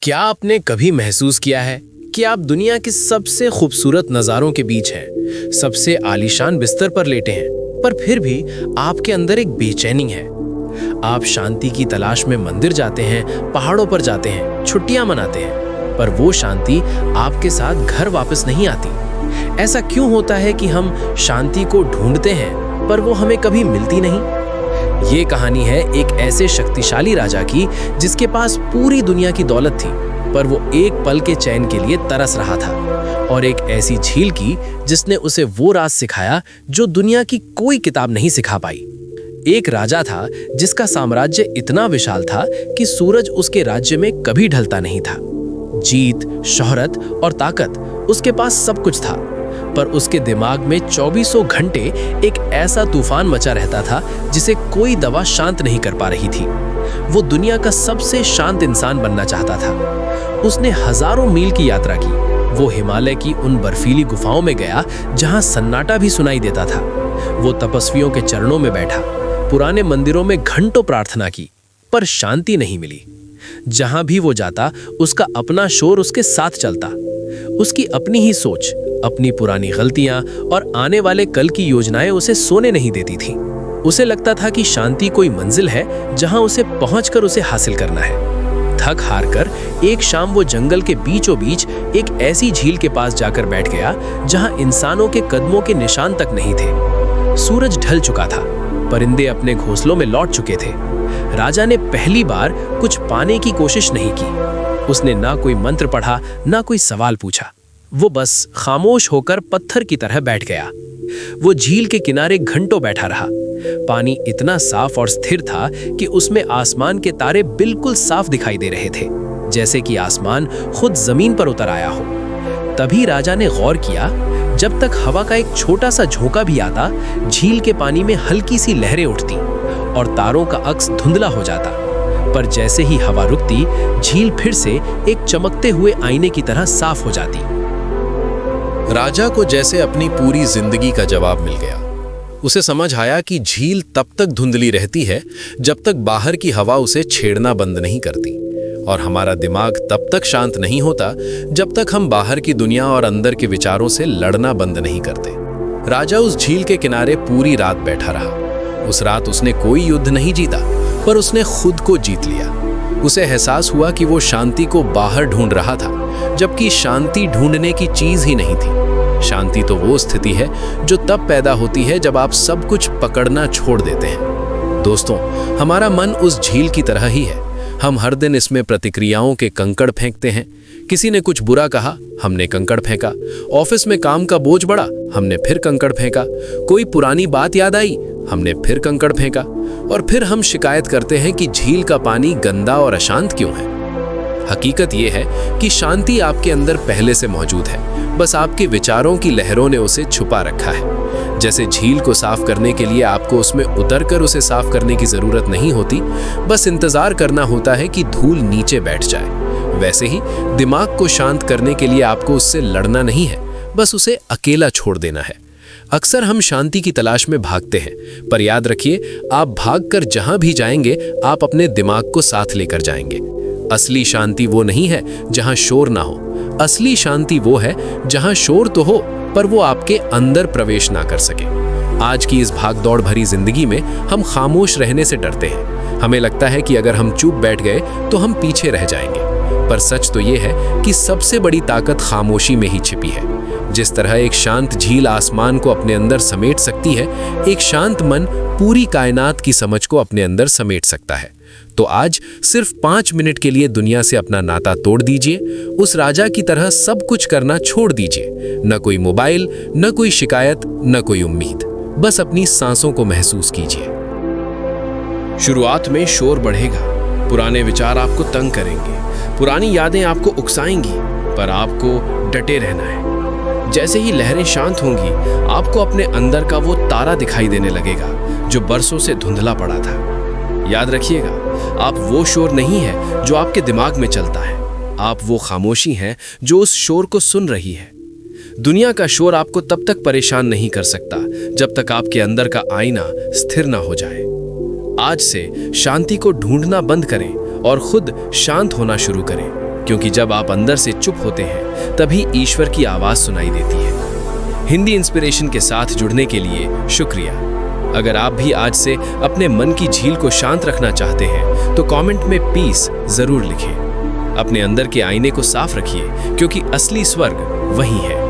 क्या आपने कभी महसूस किया है कि आप दुनिया के सबसे खूबसूरत नज़ारों के बीच हैं, सबसे आलीशान बिस्तर पर लेटे हैं, पर फिर भी आपके अंदर एक बेचैनी है। आप शांति की तलाश में मंदिर जाते हैं, पहाड़ों पर जाते हैं, छुट्टियां मनाते हैं, पर वो शांति आपके साथ घर वापस नहीं आती। ऐसा क्यों होता है कि हम शांति को ढूंढते हैं पर वो हमें कभी मिलती नहीं? ये कहानी है एक ऐसे शक्तिशाली राजा की जिसके पास पूरी दुनिया की दौलत थी, पर वो एक पल के चैन के लिए तरस रहा था, और एक ऐसी झील की जिसने उसे वो राज सिखाया जो दुनिया की कोई किताब नहीं सिखा पाई। एक राजा था जिसका साम्राज्य इतना विशाल था कि सूरज उसके राज्य में कभी ढलता नहीं था। जीत, शोहरत और ताकत उसके पास सब कुछ था, पर उसके दिमाग में 24 घंटे एक ऐसा तूफान मचा रहता था जिसे कोई दवा शांत नहीं कर पा रही थी। वो दुनिया का सबसे शांत इंसान बनना चाहता था। उसने हजारों मील की यात्रा की। वो हिमालय की उन बर्फीली गुफाओं में गया जहां सन्नाटा भी सुनाई देता था। वो तपस्वियों के चरणों में बैठा, पुराने मंदिरों में घंटों प्रार्थना की, पर शांति नहीं मिली। जहां भी वो जाता, उसका अपना शोर उसके साथ चलता। उसकी अपनी ही सोच, अपनी पुरानी गलतियां और आने वाले कल की योजनाएं उसे सोने नहीं देती थी। उसे लगता था कि शांति कोई मंजिल है जहां उसे पहुंचकर उसे हासिल करना है। थक हार कर एक शाम वो जंगल के बीचों बीच एक ऐसी झील के पास जाकर बैठ गया जहां इंसानों के कदमों के निशान तक नहीं थे। सूरज ढल चुका था, परिंदे अपने घोंसलों में लौट चुके थे। राजा ने पहली बार कुछ पाने की कोशिश नहीं की। उसने ना कोई मंत्र पढ़ा, ना कोई सवाल पूछा। वो बस खामोश होकर पत्थर की तरह बैठ गया। वो झील के किनारे घंटों बैठा रहा। पानी इतना साफ और स्थिर था कि उसमें आसमान के तारे बिल्कुल साफ दिखाई दे रहे थे, जैसे कि आसमान खुद जमीन पर उतर आया हो। तभी राजा ने गौर किया, जब तक हवा का एक छोटा सा झोंका भी आता, झील के पानी में हल्की सी लहरें उठती और तारों का अक्स धुंधला हो जाता। पर जैसे ही हवा रुकती, झील फिर से एक चमकते हुए आईने की तरह साफ हो जाती। राजा को जैसे अपनी पूरी जिंदगी का जवाब मिल गया। उसे समझ आया कि झील तब तक धुंधली रहती है जब तक बाहर की हवा उसे छेड़ना बंद नहीं करती, और हमारा दिमाग तब तक शांत नहीं होता जब तक हम बाहर की दुनिया और अंदर के विचारों से लड़ना बंद नहीं करते। राजा उस झील के किनारे पूरी रात बैठा रहा। उस रात उसने कोई युद्ध नहीं जीता, पर उसने खुद को जीत लिया। उसे एहसास हुआ कि वो शांति को बाहर ढूंढ रहा था, जबकि शांति ढूंढने की चीज ही नहीं थी। शांति तो वो स्थिति है जो तब पैदा होती है जब आप सब कुछ पकड़ना छोड़ देते हैं। दोस्तों, हमारा मन उस झील की तरह ही है। हम हर दिन इसमें प्रतिक्रियाओं के कंकड़ फेंकते हैं। किसी ने कुछ बुरा कहा, हमने कंकड़ फेंका। ऑफिस में काम का बोझ बढ़ा, हमने फिर कंकड़ फेंका। कोई पुरानी बात याद आई, हमने फिर कंकड़ फेंका। और फिर हम शिकायत करते हैं कि झील का पानी गंदा और अशांत क्यों है। हकीकत यह है कि शांति आपके अंदर पहले से मौजूद है, बस आपके विचारों की लहरों ने उसे छुपा रखा है। जैसे झील को साफ करने के लिए आपको उसमें उतरकर उसे साफ करने की जरूरत नहीं होती, बस इंतजार करना होता है कि धूल नीचे बैठ जाए। वैसे ही दिमाग को शांत करने के लिए आपको उससे लड़ना नहीं है, बस उसे अकेला छोड़ देना है। अक्सर हम शांति की तलाश में भागते हैं, पर याद रखिए, आप भागकर जहां भी जाएंगे, आप अपने दिमाग को साथ लेकर जाएंगे। असली शांति वो नहीं है जहां शोर ना हो। असली शांति वो है जहां शोर तो हो, पर वो आपके अंदर प्रवेश ना कर सके। आज की इस भागदौड़ भरी जिंदगी में हम खामोश रहने से डरते हैं। हमें लगता है कि अगर हम चुप बैठ गए तो हम पीछे रह जाएंगे, पर सच तो ये है कि सबसे बड़ी ताकत खामोशी में ही छिपी है। जिस तरह एक शांत झील आसमान को अपने अंदर समेट सकती है, एक शांत मन पूरी कायनात की समझ को अपने अंदर समेट सकता है। तो आज सिर्फ 5 मिनट के लिए दुनिया से अपना नाता तोड़ दीजिए। उस राजा की तरह सब कुछ करना छोड़ दीजिए। न कोई मोबाइल, न कोई शिकायत, न कोई उम्मीद। बस अपनी सांसों को महसूस कीजिए। शुरुआत में शोर बढ़ेगा, पुराने विचार आपको तंग करेंगे, पुरानी यादें आपको उकसाएंगी, पर आपको डटे रहना है। जैसे ही लहरें शांत होंगी, आपको अपने अंदर का वो तारा दिखाई देने लगेगा जो बरसों से धुंधला पड़ा था। याद रखिएगा, आप वो शोर नहीं है जो आपके दिमाग में चलता है, आप वो खामोशी हैं जो उस शोर को सुन रही है। दुनिया का शोर आपको तब तक परेशान नहीं कर सकता जब तक आपके अंदर का आईना स्थिर ना हो जाए। आज से शांति को ढूंढना बंद करें और खुद शांत होना शुरू करें। क्योंकि जब आप अंदर से चुप होते हैं तभी ईश्वर की आवाज सुनाई देती है। हिंदी इंस्पिरेशन के साथ जुड़ने के लिए शुक्रिया। अगर आप भी आज से अपने मन की झील को शांत रखना चाहते हैं तो कमेंट में पीस जरूर लिखें। अपने अंदर के आईने को साफ रखिए, क्योंकि असली स्वर्ग वही है।